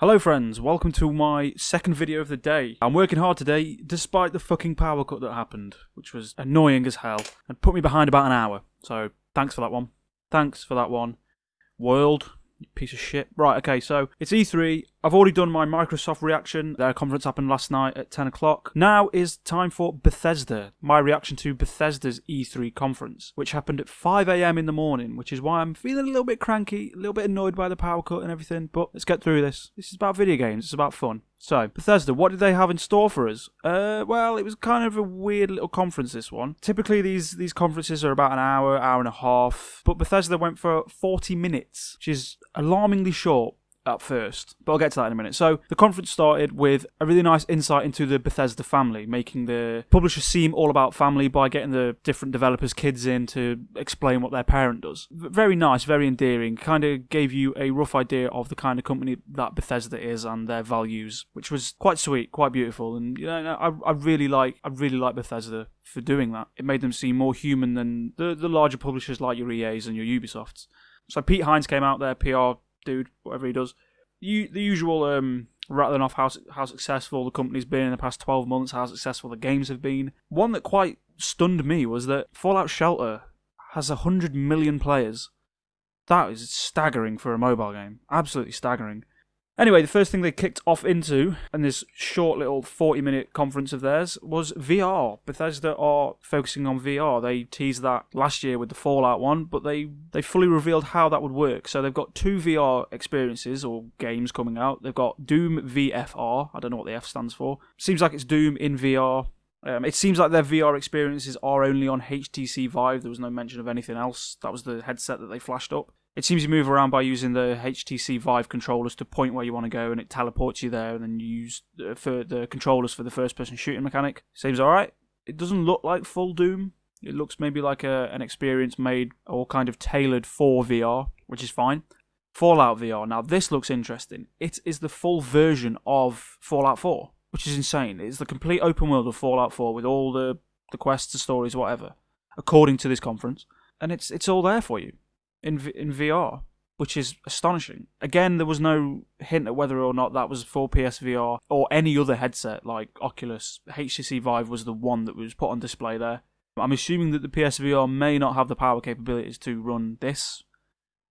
Hello friends, welcome to my second video of the day. I'm working hard today despite the fucking power cut that happened, which was annoying as hell and put me behind about an hour. So thanks for that one. Thanks for that one. World, you piece of shit. Right, okay, so it's E3. I've already done my Microsoft reaction. Their conference happened last night at 10 o'clock. Now is time for Bethesda, my reaction to Bethesda's E3 conference, which happened at 5 AM in the morning, which is why I'm feeling a little bit cranky, a little bit annoyed by the power cut and everything, but let's get through this. This is about video games, it's about fun. So, Bethesda, what did they have in store for us? Well, it was kind of a weird little conference, this one. Typically, these conferences are about an hour, hour and a half, but Bethesda went for 40 minutes, which is alarmingly short at first, but I'll get to that in a minute. So the conference started with a really nice insight into the Bethesda family, making the publisher seem all about family by getting the different developers' kids in to explain what their parent does. Very nice, very endearing, kind of gave you a rough idea of the kind of company that Bethesda is and their values, which was quite sweet, quite beautiful, and you know, I really like Bethesda for doing that. It made them seem more human than the larger publishers like your EAs and your Ubisofts. So Pete Hines came out there, PR dude, whatever he does. The usual rattling off how successful the company's been in the past 12 months, how successful the games have been. One that quite stunned me was that Fallout Shelter has 100 million players. That is staggering for a mobile game. Absolutely staggering. Anyway, the first thing they kicked off into in this short little 40-minute conference of theirs was VR. Bethesda are focusing on VR. They teased that last year with the Fallout one, but they fully revealed how that would work. So they've got 2 VR experiences or games coming out. They've got Doom VFR. I don't know what the F stands for. Seems like it's Doom in VR. It seems like their VR experiences are only on HTC Vive. There was no mention of anything else. That was the headset that they flashed up. It seems you move around by using the HTC Vive controllers to point where you want to go, and it teleports you there, and then you use for the controllers for the first-person shooting mechanic. Seems alright. It doesn't look like full Doom. It looks maybe like an experience made or kind of tailored for VR, which is fine. Fallout VR. Now, this looks interesting. It is the full version of Fallout 4, which is insane. It's the complete open world of Fallout 4 with all the quests, the stories, whatever, according to this conference. And it's all there for you. In VR, which is astonishing. Again, there was no hint at whether or not that was for PSVR or any other headset like Oculus. HTC Vive was the one that was put on display there. I'm assuming that the PSVR may not have the power capabilities to run this.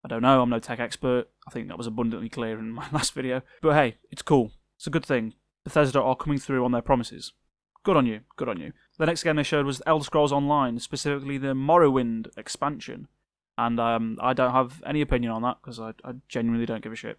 I don't know, I'm no tech expert. I think that was abundantly clear in my last video. But hey, it's cool. It's a good thing. Bethesda are coming through on their promises. Good on you, good on you. The next game they showed was Elder Scrolls Online, specifically the Morrowind expansion. And I don't have any opinion on that, because I genuinely don't give a shit.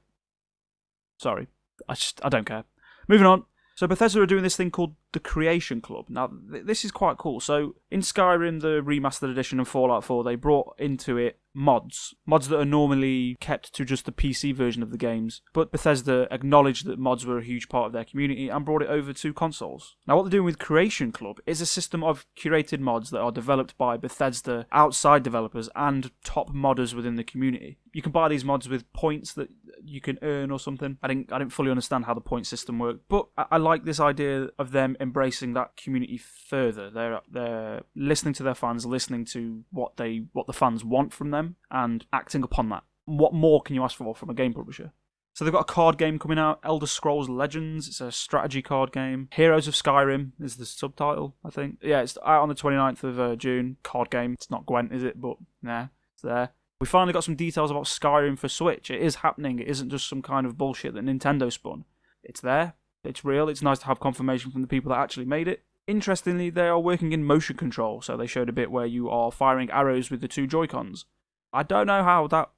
Sorry. I don't care. Moving on. So Bethesda are doing this thing called the Creation Club. Now, this is quite cool. So in Skyrim, the Remastered Edition and Fallout 4, they brought into it mods that are normally kept to just the PC version of the games, but Bethesda acknowledged that mods were a huge part of their community and brought it over to consoles. Now what they're doing with Creation Club is a system of curated mods that are developed by Bethesda outside developers and top modders within the community. You can buy these mods with points that you can earn or something. I didn't fully understand how the point system worked, but I like this idea of them embracing that community further. They're listening to their fans, listening to what the fans want from them, and acting upon that. What more can you ask for from a game publisher? So they've got a card game coming out, Elder Scrolls Legends. It's a strategy card game. Heroes of Skyrim is the subtitle, I think. Yeah, it's out on the 29th of June. Card game. It's not Gwent, is it? But nah, it's there. We finally got some details about Skyrim for Switch. It is happening. It isn't just some kind of bullshit that Nintendo spun. It's there. It's real. It's nice to have confirmation from the people that actually made it. Interestingly, they are working in motion control. So they showed a bit where you are firing arrows with the 2 Joy-Cons. I don't know how that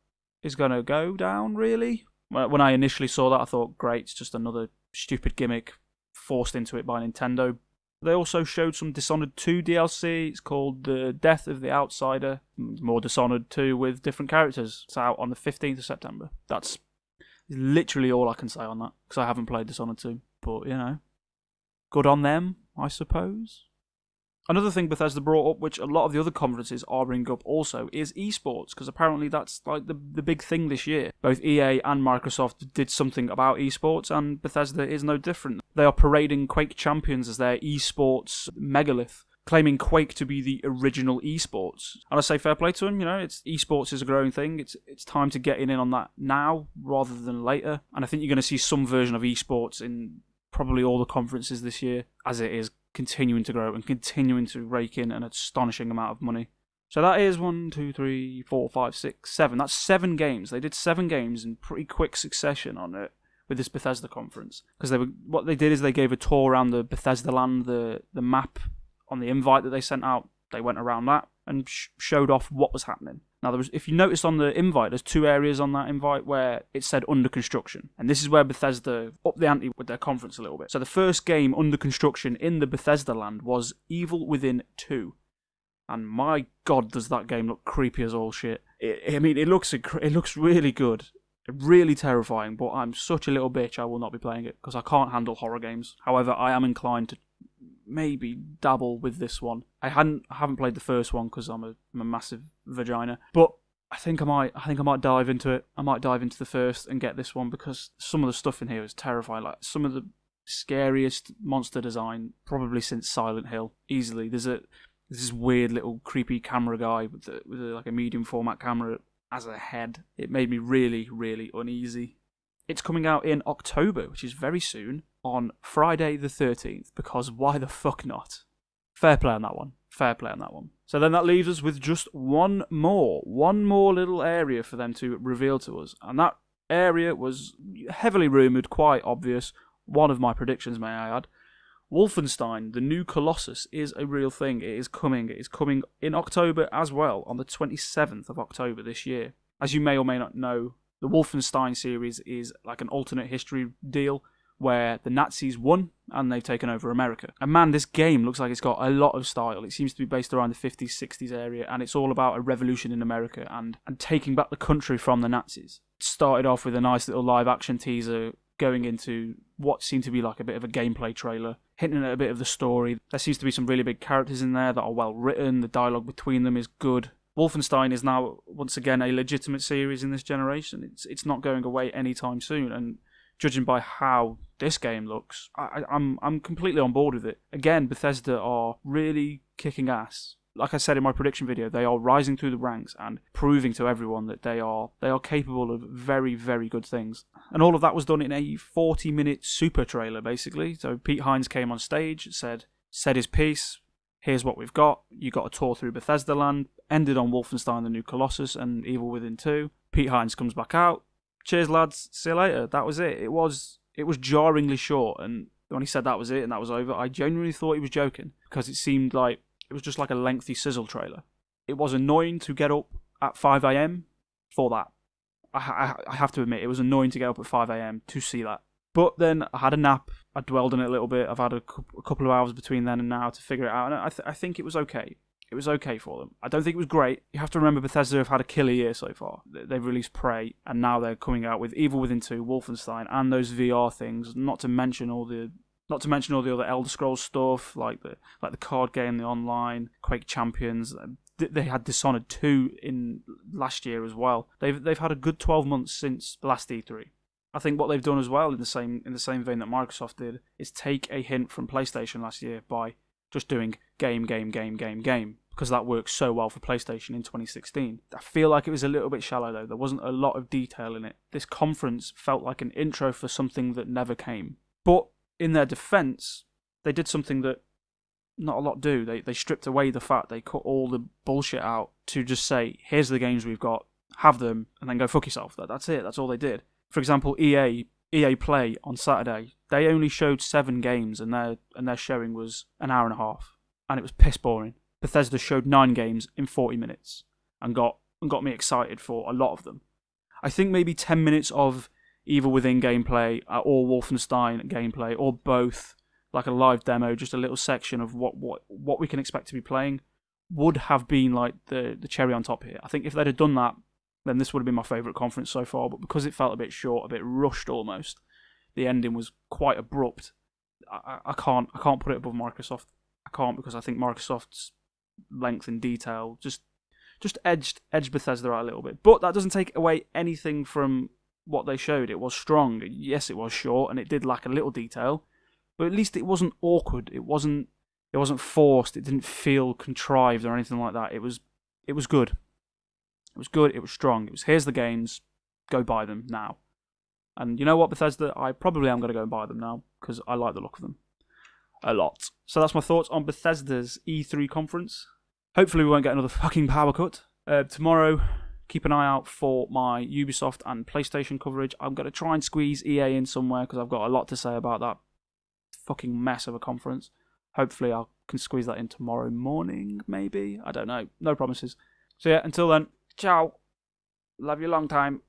is going to go down, really. When I initially saw that, I thought, great, it's just another stupid gimmick forced into it by Nintendo. They also showed some Dishonored 2 DLC. It's called The Death of the Outsider. More Dishonored 2 with different characters. It's out on the 15th of September. That's literally all I can say on that, because I haven't played Dishonored 2. But, you know, good on them, I suppose. Another thing Bethesda brought up, which a lot of the other conferences are bringing up also, is esports, because apparently that's like the big thing this year. Both EA and Microsoft did something about esports, and Bethesda is no different. They are parading Quake Champions as their esports megalith. claiming Quake to be the original esports. And I say fair play to him, esports is a growing thing. It's time to get in on that now rather than later. And I think you're going to see some version of esports in probably all the conferences this year, as it is continuing to grow and continuing to rake in an astonishing amount of money. So that is 1, 2, 3, 4, 5, 6, 7. That's 7 games. They did 7 games in pretty quick succession on it with this Bethesda conference. Because what they did is they gave a tour around the Bethesda land, the map on the invite that they sent out. They went around that and showed off what was happening. Now, if you noticed on the invite, there's 2 areas on that invite where it said under construction. And this is where Bethesda upped the ante with their conference a little bit. So the first game under construction in the Bethesda land was Evil Within 2. And my god, does that game look creepy as all shit. It looks really good. Really terrifying, but I'm such a little bitch I will not be playing it because I can't handle horror games. However, I am inclined to maybe dabble with this one. I haven't played the first one because I'm a massive vagina, but I think I might dive into it. I might dive into the first and get this one because some of the stuff in here is terrifying. Like some of the scariest monster design probably since Silent Hill. Easily, there's this weird little creepy camera guy with like a medium format camera as a head. It made me really, really uneasy. It's coming out in October, which is very soon, on Friday the 13th, because why the fuck not? Fair play on that one. Fair play on that one. So then that leaves us with just one more little area for them to reveal to us. And that area was heavily rumoured, quite obvious. One of my predictions, may I add. Wolfenstein, the new Colossus, is a real thing. It is coming. It is coming in October as well, on the 27th of October this year. As you may or may not know, the Wolfenstein series is like an alternate history deal where the Nazis won and they've taken over America. And man, this game looks like it's got a lot of style. It seems to be based around the 50s, 60s area, and it's all about a revolution in America and taking back the country from the Nazis. It started off with a nice little live-action teaser going into what seemed to be like a bit of a gameplay trailer, hinting at a bit of the story. There seems to be some really big characters in there that are well written. The dialogue between them is good. Wolfenstein is now, once again, a legitimate series in this generation. It's not going away anytime soon, and judging by how this game looks, I'm completely on board with it. Again, Bethesda are really kicking ass. Like I said in my prediction video, they are rising through the ranks and proving to everyone that they are capable of very, very good things. And all of that was done in a 40-minute super trailer, basically. So Pete Hines came on stage, said his piece. Here's what we've got. You got a tour through Bethesda land. Ended on Wolfenstein: The New Colossus and Evil Within 2. Pete Hines comes back out. Cheers, lads. See you later. That was it. It was jarringly short, and when he said that was it and that was over, I genuinely thought he was joking because it seemed like it was just like a lengthy sizzle trailer. It was annoying to get up at 5 a.m. for that. I have to admit, it was annoying to get up at 5 a.m. to see that. But then I had a nap. I dwelled on it a little bit. I've had a couple of hours between then and now to figure it out, and I think it was okay. It was okay for them. I don't think it was great. You have to remember Bethesda have had a killer year so far. They've released Prey, and now they're coming out with Evil Within 2, Wolfenstein, and those VR things. Not to mention all the other Elder Scrolls stuff, like the card game, the online, Quake Champions. They had Dishonored 2 in last year as well. They've had a good 12 months since the last E3. I think what they've done as well, in the same vein that Microsoft did, is take a hint from PlayStation last year by just doing game, because that worked so well for PlayStation in 2016. I feel like it was a little bit shallow though. There wasn't a lot of detail in it. This conference felt like an intro for something that never came. But in their defense, they did something that not a lot do. They stripped away the fat. They cut all the bullshit out to just say, here's the games we've got, have them, and then go fuck yourself. That's it. That's all they did. For example, EA Play on Saturday, they only showed 7 games, and their showing was an hour and a half, and it was piss boring. Bethesda showed 9 games in 40 minutes and got me excited for a lot of them. I think maybe 10 minutes of Evil Within gameplay or Wolfenstein gameplay or both, like a live demo, just a little section of what we can expect to be playing, would have been like the cherry on top here. I think if they'd have done that, then this would have been my favourite conference so far, but because it felt a bit short, a bit rushed almost, the ending was quite abrupt. I can't put it above Microsoft. I can't, because I think Microsoft's length and detail just edged Bethesda out a little bit. But that doesn't take away anything from what they showed. It was strong. Yes, it was short, and it did lack a little detail, but at least it wasn't awkward. It wasn't It wasn't forced. It didn't feel contrived or anything like that. It was good. It was good. It was strong. It was, here's the games. Go buy them now. And you know what, Bethesda? I probably am going to go and buy them now because I like the look of them a lot. So that's my thoughts on Bethesda's E3 conference. Hopefully we won't get another fucking power cut. Tomorrow, keep an eye out for my Ubisoft and PlayStation coverage. I'm going to try and squeeze EA in somewhere because I've got a lot to say about that fucking mess of a conference. Hopefully I can squeeze that in tomorrow morning, maybe. I don't know. No promises. So yeah, until then, ciao. Love you long time.